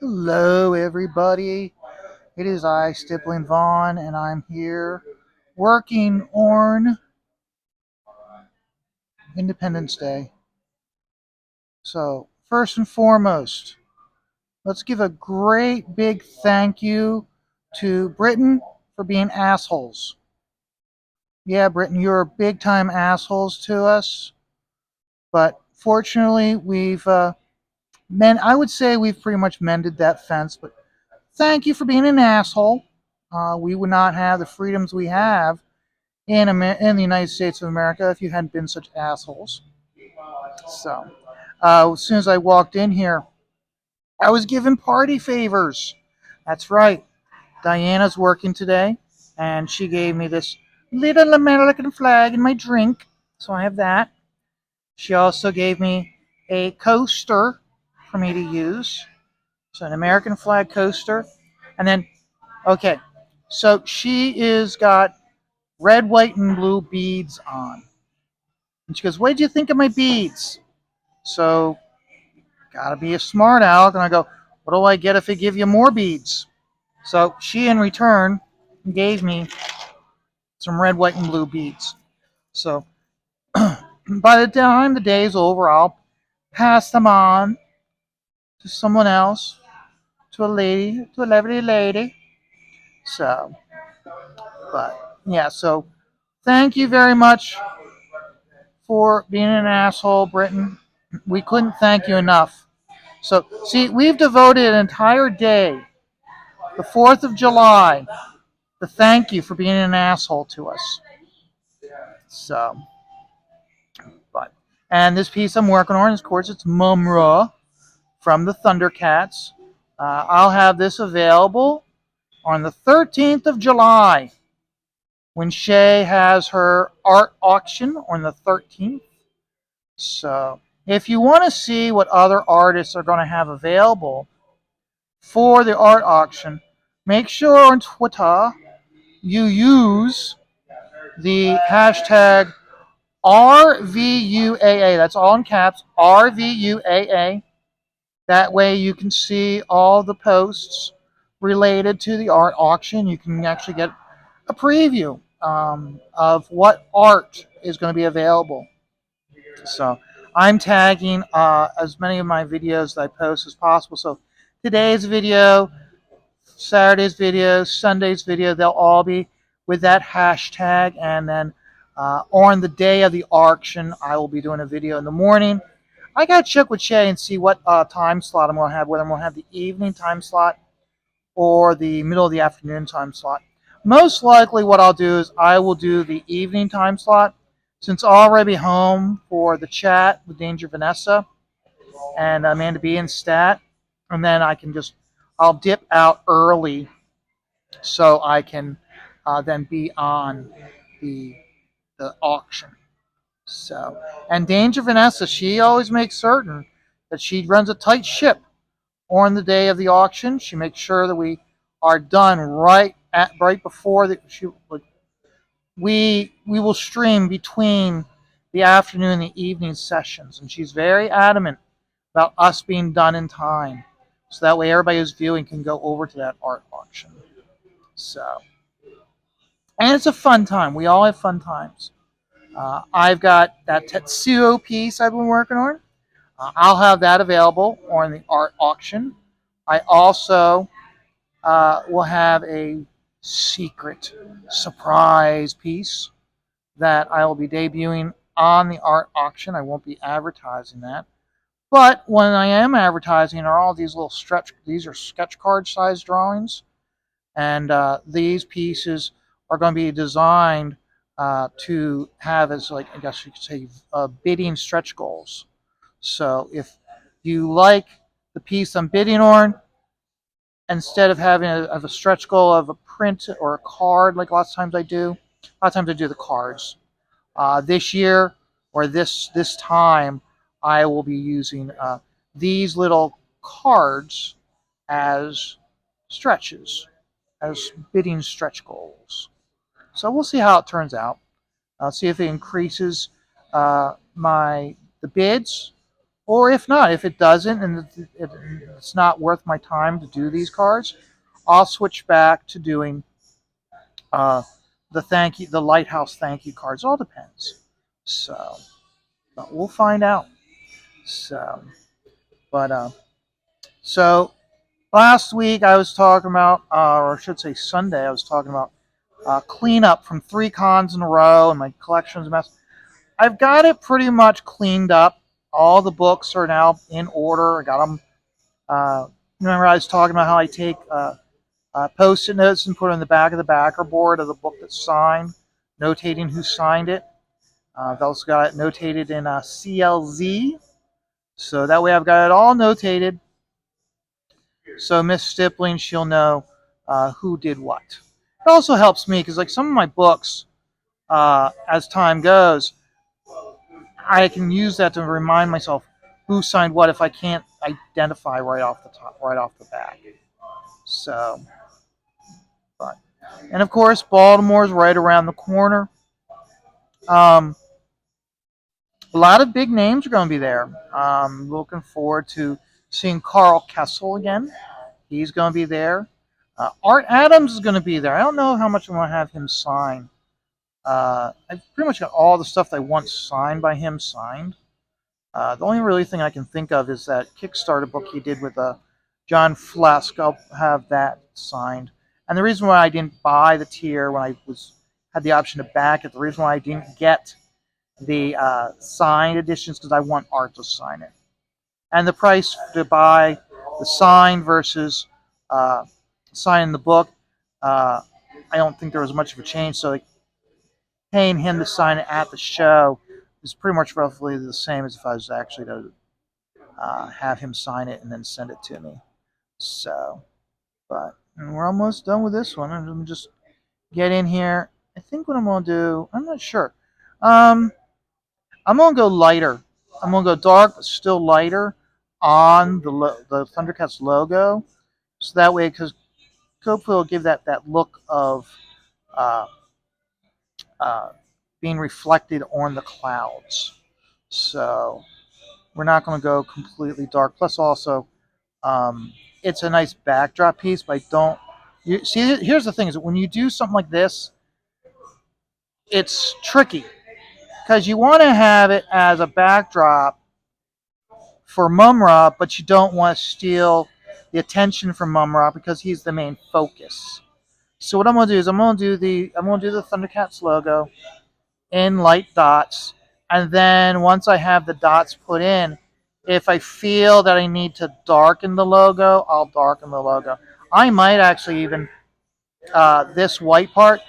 Hello, everybody. It is I, Stippling Vaughn, and I'm here working on Independence Day. So, first and foremost, let's give a great big thank you to Britain for being assholes. Yeah, Britain, you're big time assholes to us, but fortunately, I would say we've pretty much mended that fence, but thank you for being an asshole. We would not have the freedoms we have in the United States of America if you hadn't been such assholes. So, as soon as I walked in here, I was given party favors. That's right. Diana's working today, and she gave me this little American flag in my drink, so I have that. She also gave me a coaster for me to use, so an American flag coaster, and then okay, so she is got red, white, and blue beads on. And she goes, "What did you think of my beads?" So, gotta be a smart aleck. And I go, "What do I get if I give you more beads?" So, she in return gave me some red, white, and blue beads. So, by the time the day is over, I'll pass them on to someone else, to a lady, to a lovely lady. So, but yeah, so thank you very much for being an asshole, Britain. We couldn't thank you enough. So, see, we've devoted an entire day, the 4th of July, to thank you for being an asshole to us. So, but, and this piece I'm working on, of course, it's Mumra from the Thundercats. I'll have this available on the 13th of July when Shay has her art auction on the 13th. So, if you want to see what other artists are going to have available for the art auction, make sure on Twitter you use the hashtag RVUAA. That's all in caps, RVUAA. That way you can see all the posts related to the art auction. You can actually get a preview of what art is going to be available. So I'm tagging as many of my videos that I post as possible. So today's video, Saturday's video, Sunday's video, they'll all be with that hashtag. And then on the day of the auction, I will be doing a video in the morning. I got to check with Shay and see what time slot I'm going to have, whether I'm going to have the evening time slot or the middle of the afternoon time slot. Most likely what I'll do is I will do the evening time slot since I'll already be home for the chat with Danger Vanessa and Amanda B and Stat. And then I'll dip out early so I can then be on the auction. So, and Danger Vanessa, she always makes certain that she runs a tight ship on the day of the auction. She makes sure that we are done right before we will stream between the afternoon and the evening sessions, and she's very adamant about us being done in time, so that way everybody who's viewing can go over to that art auction. So, and it's a fun time. We all have fun times. I've got that Tetsuo piece I've been working on. I'll have that available on the art auction. I also will have a secret surprise piece that I will be debuting on the art auction. I won't be advertising that. But when I am advertising are all these these are sketch card size drawings. And these pieces are going to be designed to have as, like, I guess you could say, bidding stretch goals. So if you like the piece I'm bidding on, instead of having a stretch goal of a print or a card, like lots of times I do, a lot of times I do the cards. This year or this time, I will be using these little cards as stretches, as bidding stretch goals. So we'll see how it turns out. I'll see if it increases the bids, Or if not, if it doesn't and it's not worth my time to do these cards, I'll switch back to doing uh, the lighthouse thank you cards. All depends. So, but we'll find out. So, but so last week I was talking about, or I should say Sunday, I was talking about cleanup from 3 cons in a row, and my collection's a mess. I've got it pretty much cleaned up. All the books are now in order. I got them. Remember, I was talking about how I take post-it notes and put it on the back of the backer board of the book that's signed, notating who signed it. I've also got it notated in CLZ, so that way I've got it all notated. So Miss Stippling, she'll know who did what. It also helps me because, like some of my books, as time goes, I can use that to remind myself who signed what if I can't identify right off the top, right off the bat. So, but and of course, Baltimore's right around the corner. Um, a lot of big names are going to be there. Looking forward to seeing Carl Kessel again. He's going to be there. Art Adams is going to be there. I don't know how much I'm going to have him sign. I've pretty much got all the stuff that I want signed by him signed. The only really thing I can think of is that Kickstarter book he did with John Flesk. I'll have that signed. And the reason why I didn't buy the tier when I had the option to back it, the reason why I didn't get the signed editions because I want Art to sign it. And the price to buy the signed versus signing the book, I don't think there was much of a change. So like, paying him to sign it at the show is pretty much roughly the same as if I was actually to have him sign it and then send it to me. So, but we're almost done with this one. I'm gonna just get in here. I think what I'm gonna do, I'm not sure. I'm gonna go lighter. I'm gonna go dark, but still lighter on the Thundercats logo, so that way, because hopefully will give that look of uh, uh, being reflected on the clouds. So we're not going to go completely dark. Plus, also, it's a nice backdrop piece, but I don't. You see, here's the thing: is that when you do something like this, it's tricky because you want to have it as a backdrop for Mumra, but you don't want to steal the attention from Mumra because he's the main focus. So what I'm going to do is I'm going to do the Thundercats logo in light dots, and then once I have the dots put in, if I feel that I need to darken the logo, I'll darken the logo. I might actually even this white part,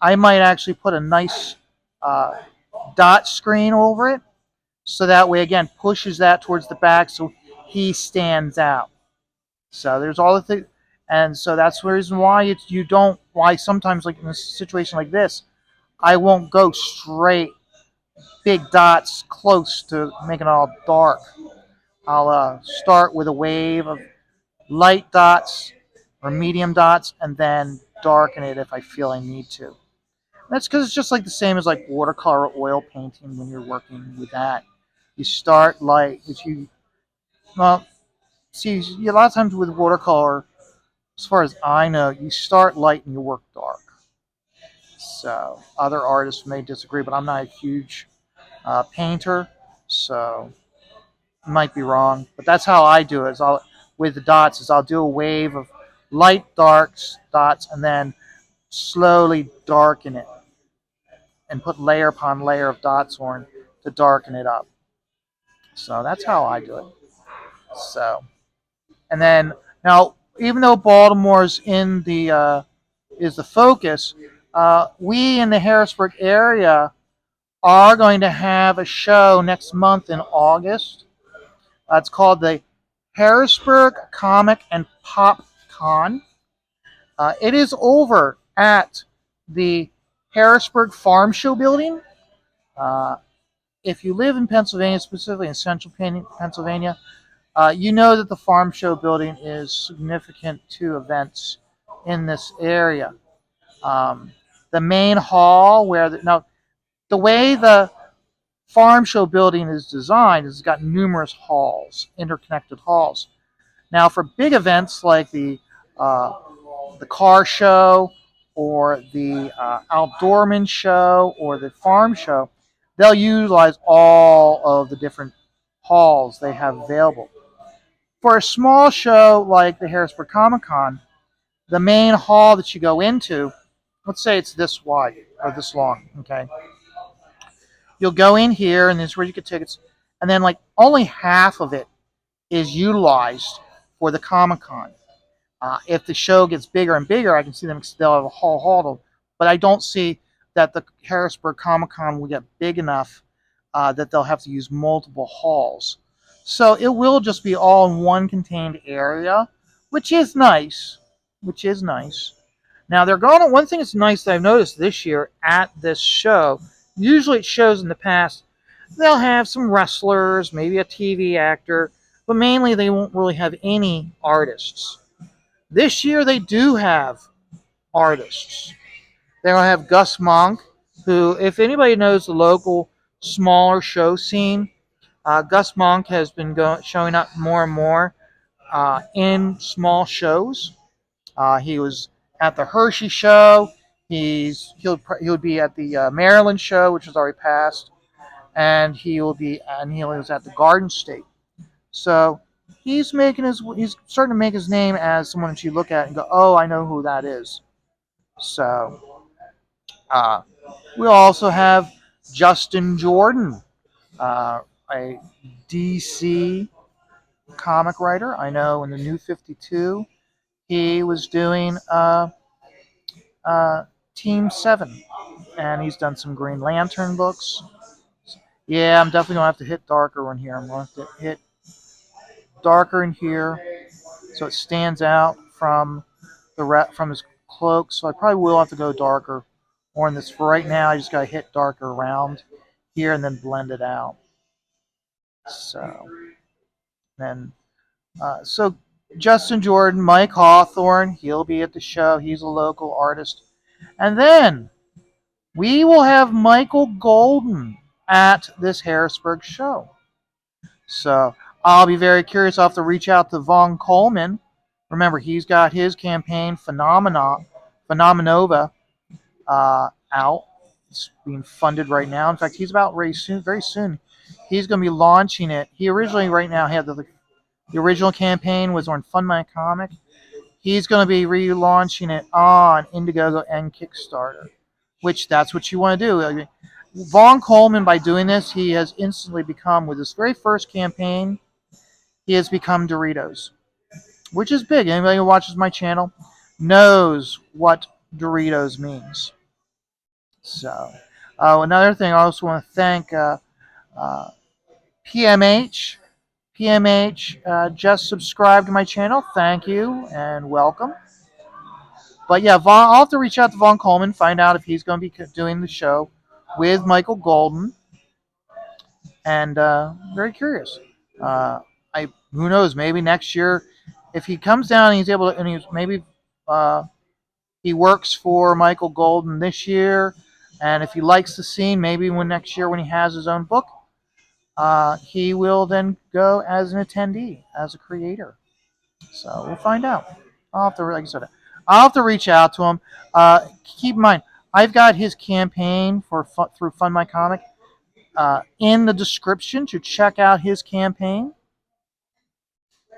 I might actually put a nice uh, dot screen over it, so that way again pushes that towards the back, so he stands out. So there's all the things, and so that's the reason why you don't, why sometimes like in a situation like this, I won't go straight big dots close to making it all dark. I'll start with a wave of light dots or medium dots and then darken it if I feel I need to. That's because it's just like the same as like watercolor or oil painting when you're working with that. You start light. If you, well, see, a lot of times with watercolor, as far as I know, you start light and you work dark. So other artists may disagree, but I'm not a huge painter, so I might be wrong. But that's how I do it. Is I'll with the dots is I'll do a wave of light darks dots and then slowly darken it and put layer upon layer of dots on to darken it up. So that's how I do it. So and then now even though Baltimore's in the is the focus, we in the Harrisburg area are going to have a show next month in August. It's called the Harrisburg Comic and Pop Con. It is over at the Harrisburg Farm Show building. Uh, if you live in Pennsylvania, specifically in central Pennsylvania, you know that the Farm Show building is significant to events in this area. Um, the main hall where now the way the farm show building is designed is it's got numerous halls, interconnected halls. Now, for big events like the car show or the outdoorman show or the farm show, they'll utilize all of the different halls they have available. For a small show like the Harrisburg Comic Con, the main hall that you go into, let's say it's this wide or this long, okay? You'll go in here, and this is where you get tickets, and then like only half of it is utilized for the Comic Con. If the show gets bigger and bigger, I can see them. They'll have a whole hall, but I don't see that the Harrisburg Comic Con will get big enough that they'll have to use multiple halls. So it will just be all in one contained area, which is nice. Which is nice. Now they're going to, one thing that's nice that I've noticed this year at this show. Usually it shows in the past they'll have some wrestlers, maybe a TV actor, but mainly they won't really have any artists. This year they do have artists. They'll have Gus Monk, who, if anybody knows the local smaller show scene, Gus Monk has been showing up more and more in small shows. He was at the Hershey show. He'll be at the Maryland show, which was already passed, and he was at the Garden State. So he's starting to make his name as someone that you look at and go, oh, I know who that is. So uh, we also have Justin Jordan, a DC comic writer. I know in the New 52 he was doing Team 7, and he's done some Green Lantern books. Yeah, I'm definitely going to have to hit darker in here. I'm going to have to hit darker in here so it stands out from from his cloak. So I probably will have to go darker. Or in this, for right now, I just got to hit darker around here and then blend it out. So then, so Justin Jordan, Mike Hawthorne, he'll be at the show. He's a local artist. And then we will have Michael Golden at this Harrisburg show. So I'll be very curious. I'll have to reach out to Vaughn Coleman. Remember, he's got his campaign Phenomenova out. It's being funded right now. In fact, he's about ready soon. Very soon, he's going to be launching it. He originally, right now, had the original campaign was on Fund My Comic. He's going to be relaunching it on Indiegogo and Kickstarter, which that's what you want to do. I mean, Vaughn Coleman, by doing this, he has instantly become, with his very first campaign, he has become Doritos, which is big. Anybody who watches my channel knows what Doritos means. So, another thing, I also want to thank PMH. PMH just subscribed to my channel. Thank you and welcome. But yeah, I'll have to reach out to Vaughn Coleman, find out if he's going to be doing the show with Michael Golden, and very curious. Who knows? Maybe next year, if he comes down and he's able to, and maybe he works for Michael Golden this year, and if he likes the scene, maybe when next year when he has his own book, he will then go as an attendee, as a creator. So we'll find out. I'll have to, like I said, I'll have to reach out to him. Keep in mind, I've got his campaign through Fund My Comic in the description to check out his campaign.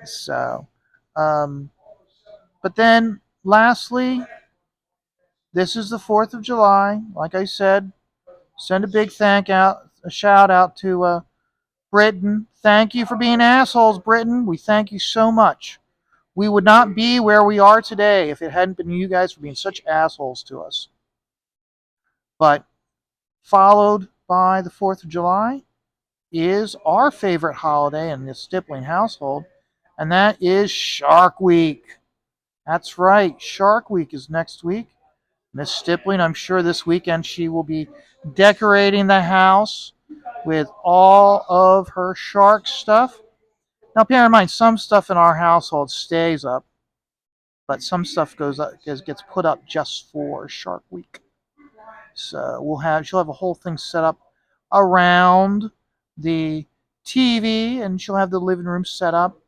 So, but then lastly, this is the 4th of July. Like I said, send a big a shout out to Britain. Thank you for being assholes, Britain. We thank you so much. We would not be where we are today if it hadn't been you guys for being such assholes to us. But followed by the 4th of July is our favorite holiday in the Stippling household, and that is Shark Week. That's right, Shark Week is next week. Miss Stippling, I'm sure this weekend she will be decorating the house with all of her shark stuff. Now, bear in mind, some stuff in our household stays up, but some stuff gets put up just for Shark Week. So she'll have a whole thing set up around the TV, and she'll have the living room set up.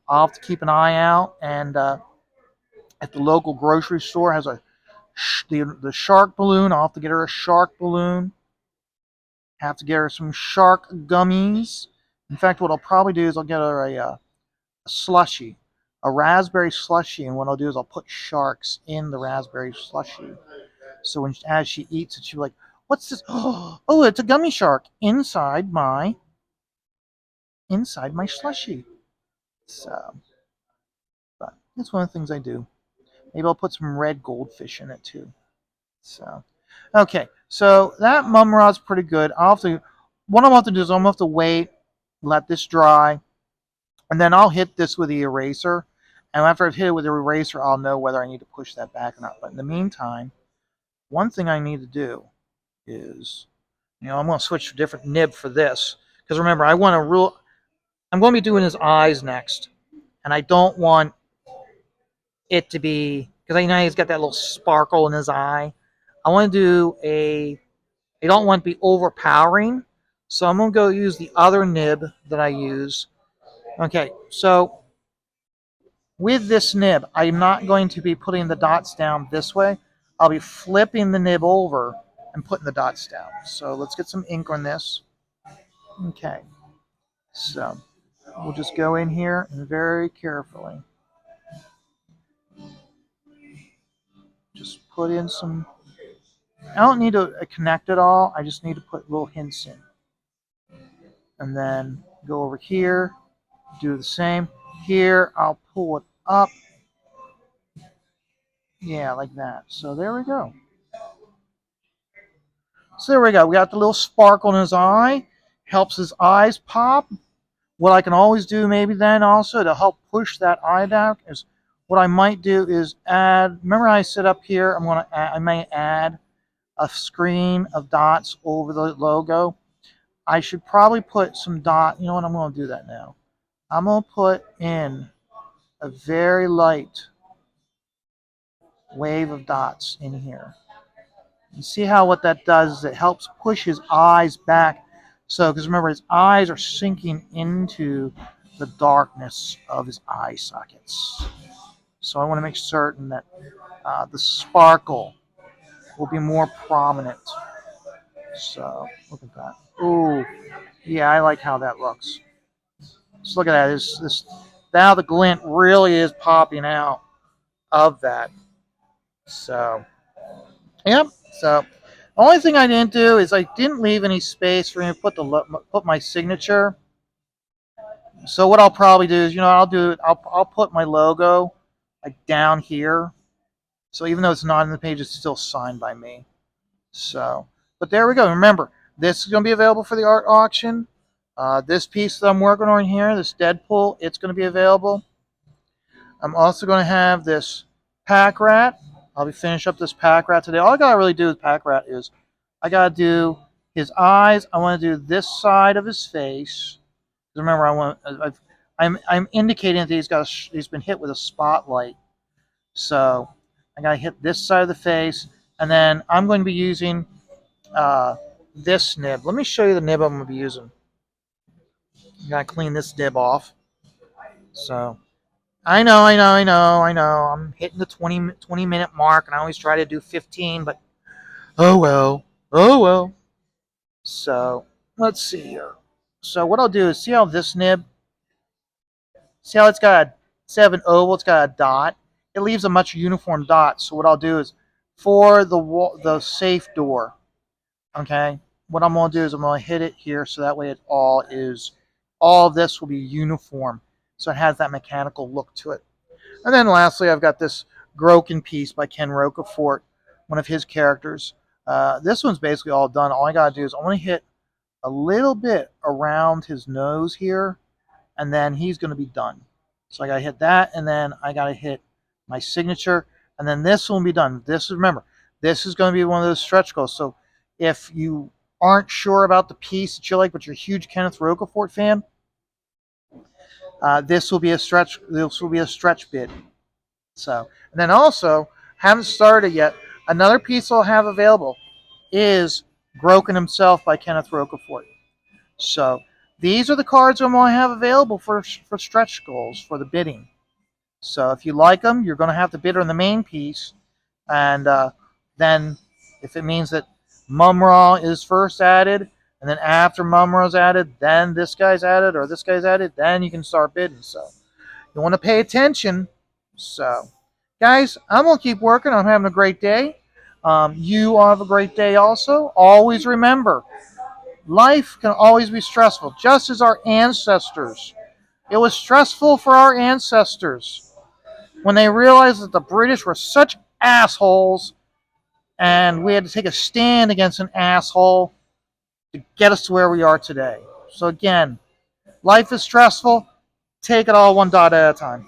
I'll have to keep an eye out, and at the local grocery store has the shark balloon. I'll have to get her a shark balloon. Have to get her some shark gummies. In fact, what I'll probably do is I'll get her a slushy, a raspberry slushy, and what I'll do is I'll put sharks in the raspberry slushy. So as she eats it, she'll be like, "What's this? Oh, it's a gummy shark inside my slushy." So, but that's one of the things I do. Maybe I'll put some red goldfish in it too. So, okay, so that mum rod's pretty good. What I'm going to have to do is I'm going to have to wait, let this dry, and then I'll hit this with the eraser. And after I've hit it with the eraser, I'll know whether I need to push that back or not. But in the meantime, one thing I need to do is, I'm going to switch to a different nib for this. Because remember, I'm going to be doing his eyes next. And I don't want it to be, because I know he's got that little sparkle in his eye. I don't want it to be overpowering. So I'm going to go use the other nib that I use. Okay, so with this nib, I'm not going to be putting the dots down this way. I'll be flipping the nib over and putting the dots down. So let's get some ink on this. Okay, so we'll just go in here and very carefully just put in some. I don't need to connect it all. I just need to put little hints in. And then go over here, do the same. Here, I'll pull it up. Yeah, like that. So there we go. So there we go. We got the little sparkle in his eye. Helps his eyes pop. What I can always do maybe then also to help push that eye back is what I might do is add. Remember I said up here I may add a screen of dots over the logo. I should probably put some dot. You know what? I'm going to do that now. I'm going to put in a very light wave of dots in here. You see how what that does is it helps push his eyes back. So, because remember, his eyes are sinking into the darkness of his eye sockets. So I want to make certain that the sparkle will be more prominent. So look at that. Ooh, yeah, I like how that looks. Just look at that. Now the glint really is popping out of that. So, yep. So the only thing I didn't do is I didn't leave any space for me to put my signature. So what I'll probably do is, I'll put my logo like down here. So even though it's not in the page, it's still signed by me. So, but there we go. Remember, this is going to be available for the art auction. This piece that I'm working on here, this Deadpool, it's going to be available. I'm also going to have this pack rat. I'll be finishing up this pack rat today. All I got to really do with pack rat is I got to do his eyes. I want to do this side of his face. Remember, I'm indicating that he's been hit with a spotlight. So I got to hit this side of the face, and then I'm going to be using this nib. Let me show you the nib I'm going to be using. I got to clean this nib off. So I know. I'm hitting the 20-minute mark, and I always try to do 15, but oh well. Oh well. So let's see here. So what I'll do is see how this nib, see how instead of an oval, it's got a dot. It leaves a much uniform dot. So what I'll do is for the safe door, okay, what I'm going to do is I'm going to hit it here so that way all of this will be uniform. So it has that mechanical look to it. And then lastly, I've got this Broken piece by Ken Rocafort, one of his characters. This one's basically all done. All I got to do is I want to hit a little bit around his nose here, and then he's going to be done. So I got to hit that, and then I got to hit my signature, and then this will be done. Remember, this is going to be one of those stretch goals. So if you aren't sure about the piece that you like, but you're a huge Kenneth Rocafort fan, this will be a stretch. This will be a stretch bid. So, and then also haven't started yet. Another piece I'll have available is Broken himself by Kenneth Rocafort. So these are the cards I'm going to have available for stretch goals for the bidding. So if you like them, you're going to have to bid on the main piece, and then if it means that Mumra is first added, and then after Mumra's added, then this guy's added or this guy's added, then you can start bidding. So you want to pay attention. So, guys, I'm going to keep working. I'm having a great day. You all have a great day also. Always remember, life can always be stressful, just as our ancestors. It was stressful for our ancestors when they realized that the British were such assholes and we had to take a stand against an asshole to get us to where we are today. So, again, life is stressful. Take it all one dot at a time.